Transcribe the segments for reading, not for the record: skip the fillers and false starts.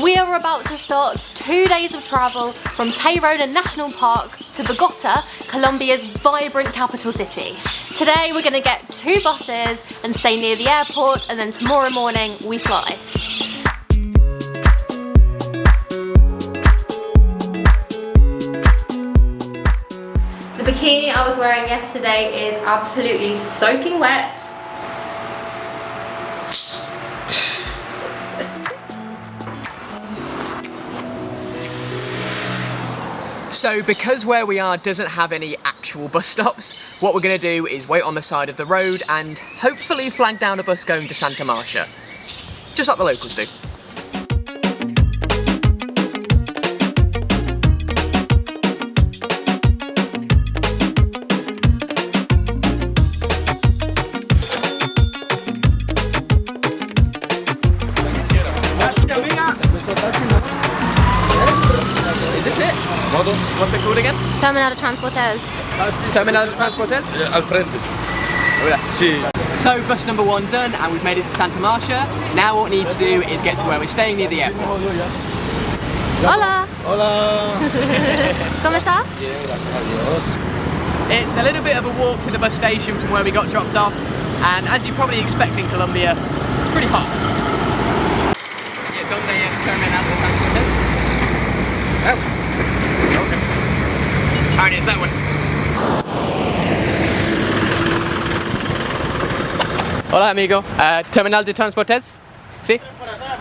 We are about to start 2 days of travel from Tayrona National Park to Bogota, Colombia's vibrant capital city. Today we're going to get 2 buses and stay near the airport, and then tomorrow morning we fly. The bikini I was wearing yesterday is absolutely soaking wet. So because where we are doesn't have any actual bus stops, what we're going to do is wait on the side of the road and hopefully flag down a bus going to Santa Marta. Just like the locals do. Is this it? What's it called again? Terminal de Transportes. Terminal de Transportes? Al frente. Sí. So bus number 1 done, and we've made it to Santa Marta. Now what we need to do is get to where we're staying near the airport. Hola! Hola. ¿Cómo está? Bien, gracias a Dios. It's a little bit of a walk to the bus station from where we got dropped off, and as you probably expect in Colombia, it's pretty hot. ¿Dónde es Terminal de Transportes? Oh. Okay. Alright, it's that one. Hola, amigo. Terminal de Transportes? Sí? Por atrás.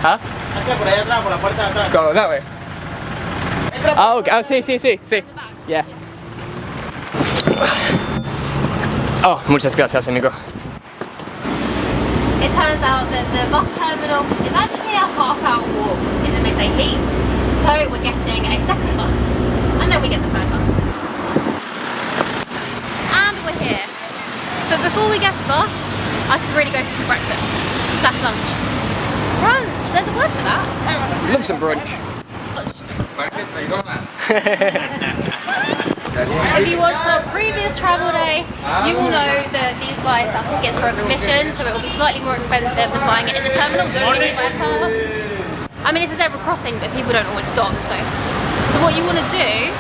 Huh? Entra por ahí atrás, por la puerta de atrás. Go that way. Oh, okay. Oh, sí. Yeah. Oh, muchas gracias, amigo. It turns out that the bus terminal is actually a half-hour walk in the midday heat, so we're getting a second bus, and then we get the third bus. And we're here. But before we get a bus, I could really go for some breakfast / lunch. Brunch, there's a word for that. Love some brunch. If you watched our previous travel day, you will know that these guys sell tickets for a commission, so it will be slightly more expensive than buying it in the terminal. Don't get hit by a car. I mean, it's a zebra crossing, but people don't always stop, so what you want to do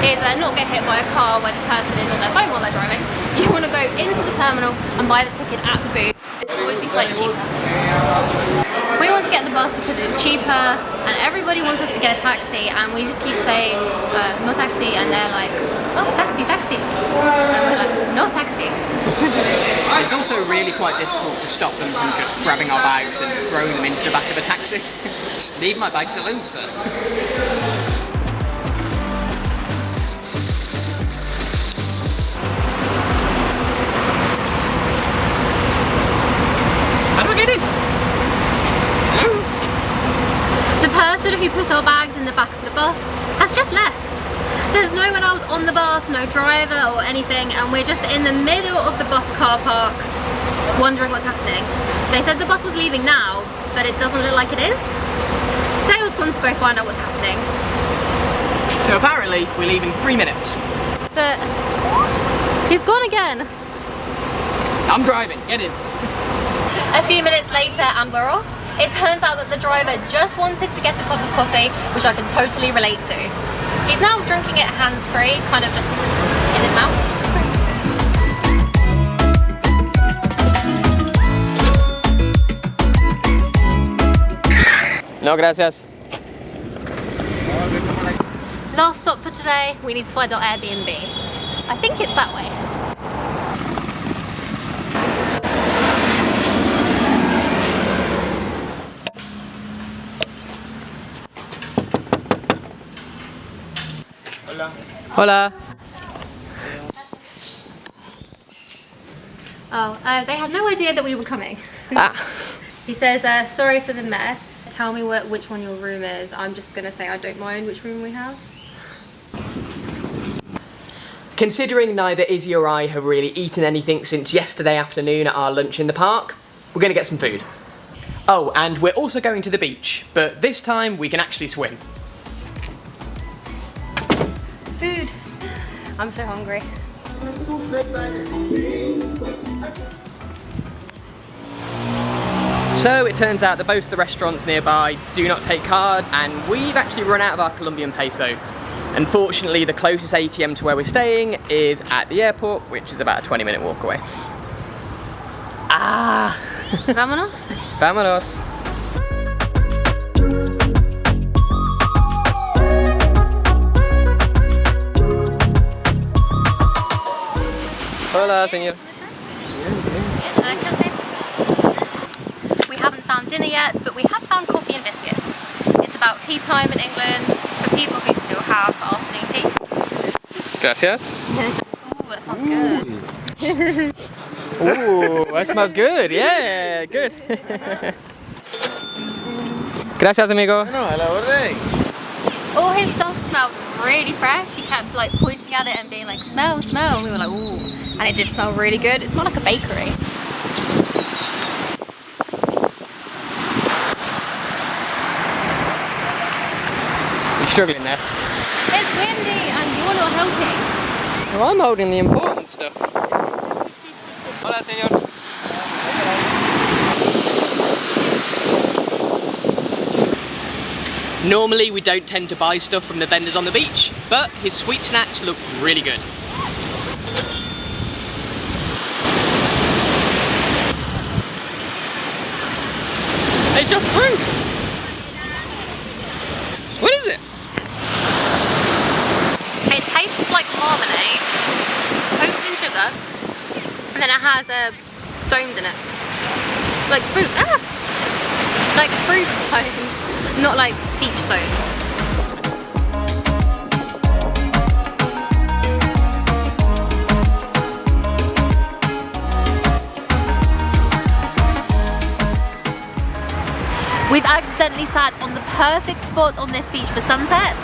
is not get hit by a car when the person is on their phone while they're driving. You want to go into the terminal and buy the ticket at the booth, because it will always be slightly cheaper. We want to get the bus because it's cheaper, and everybody wants us to get a taxi, and we just keep saying, no taxi, and they're like, oh, taxi. And we're like, no taxi. It's also really quite difficult to stop them from just grabbing our bags and throwing them into the back of a taxi. Just leave my bags alone, sir. How do I get in? Hello? The person who put our bags in the back of the bus has just left. There's no one else on the bus, no driver or anything, and we're just in the middle of the bus car park wondering what's happening. They said the bus was leaving now, but it doesn't look like it is. Dale's gone to go find out what's happening. So apparently we leave in 3 minutes. But he's gone again. I'm driving, get in. A few minutes later and we're off. It turns out that the driver just wanted to get a cup of coffee, which I can totally relate to. He's now drinking it hands-free, kind of just in his mouth. No, gracias. Last stop for today, we need to find our Airbnb. I think it's that way. Hola. Oh, they had no idea that we were coming. He says, sorry for the mess. Tell me which one your room is. I'm just going to say I don't mind which room we have. Considering neither Izzy or I have really eaten anything since yesterday afternoon at our lunch in the park, we're going to get some food. Oh, and we're also going to the beach, but this time we can actually swim. Food. I'm so hungry. So it turns out that both the restaurants nearby do not take card, and we've actually run out of our Colombian peso. Unfortunately, the closest ATM to where we're staying is at the airport, which is about a 20-minute walk away. Ah! Vámonos. Vámonos. Hola, señor. We haven't found dinner yet, but we have found coffee and biscuits. It's about tea time in England for people who still have afternoon tea. Gracias. Ooh, that smells good. Ooh, that smells good. Yeah, good. Gracias, amigo. Bueno, a la orden. All his stuff smelled really fresh. He kept like pointing at it and being like, smell, smell. And we were like, ooh. And it did smell really good. It smelled like a bakery. You're struggling there. It's windy and you're not helping. Well, I'm holding the important stuff. Hola, señor. Normally we don't tend to buy stuff from the vendors on the beach, but his sweet snacks look really good. It's a fruit! What is it? It tastes like marmalade, coated in sugar, and then it has stones in it. Like fruit. Ah! Like fruit stones, not like beach stones. We've accidentally sat on the perfect spot on this beach for sunset,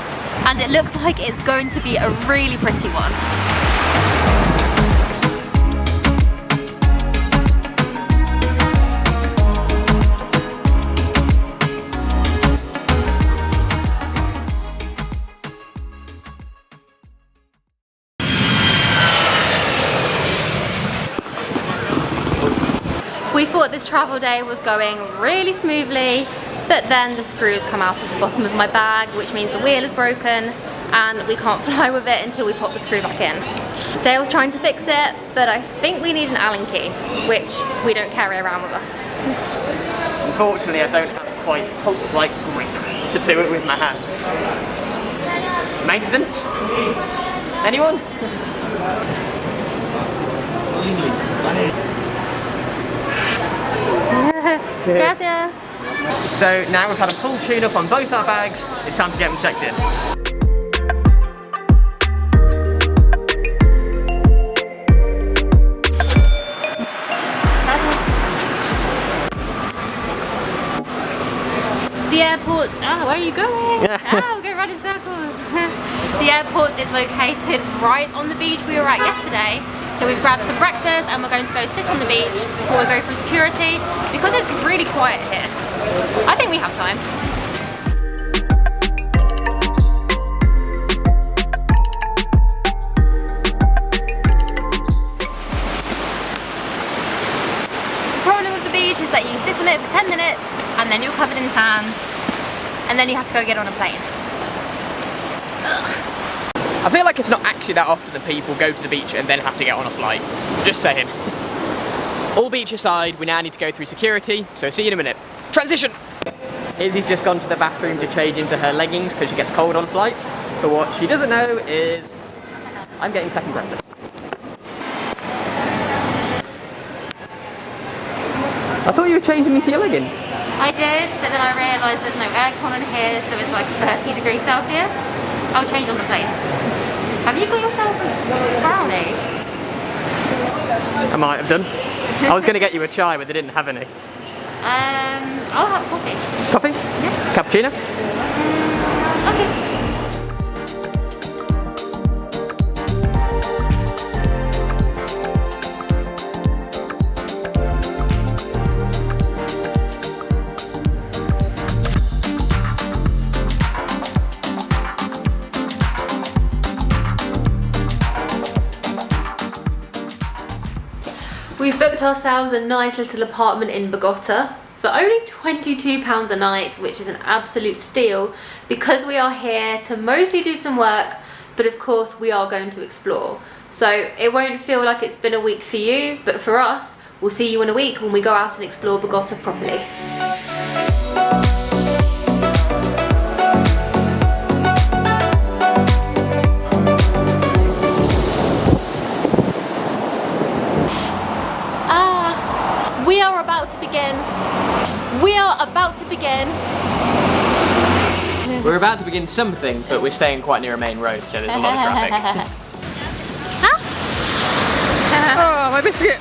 and it looks like it's going to be a really pretty one. We thought this travel day was going really smoothly, but then the screws come out of the bottom of my bag, which means the wheel is broken and we can't fly with it until we pop the screw back in. Dale's trying to fix it, but I think we need an Allen key, which we don't carry around with us. Unfortunately, I don't have quite Hulk-like grip to do it with my hands. Maintenance? Anyone? Gracias. So now we've had a full tune-up on both our bags, it's time to get them checked in. The airport, where are you going? We're going round in circles. The airport is located right on the beach we were at yesterday. So we've grabbed some breakfast and we're going to go sit on the beach before we go through security because it's really quiet here. I think we have time. The problem with the beach is that you sit on it for 10 minutes and then you're covered in sand and then you have to go get on a plane. Ugh. I feel like it's not actually that often that people go to the beach and then have to get on a flight. Just saying. All beach aside, we now need to go through security, so see you in a minute. Transition! Izzy's just gone to the bathroom to change into her leggings because she gets cold on flights. But what she doesn't know is I'm getting second breakfast. I thought you were changing into your leggings. I did, but then I realised there's no aircon in here, so it's like 30 degrees Celsius. I'll change on the plane. Have you got yourself a brownie? I might have done. I was going to get you a chai, but they didn't have any. I'll have coffee. Coffee? Yeah. Cappuccino? Okay. We've booked ourselves a nice little apartment in Bogota. for only £22 a night, which is an absolute steal because we are here to mostly do some work, but of course we are going to explore. So it won't feel like it's been a week for you, but for us, we'll see you in a week when we go out and explore Bogota properly. We are about to begin. We are about to begin. We're about to begin something, but we're staying quite near a main road, so there's a lot of traffic. Huh? Oh, my biscuit!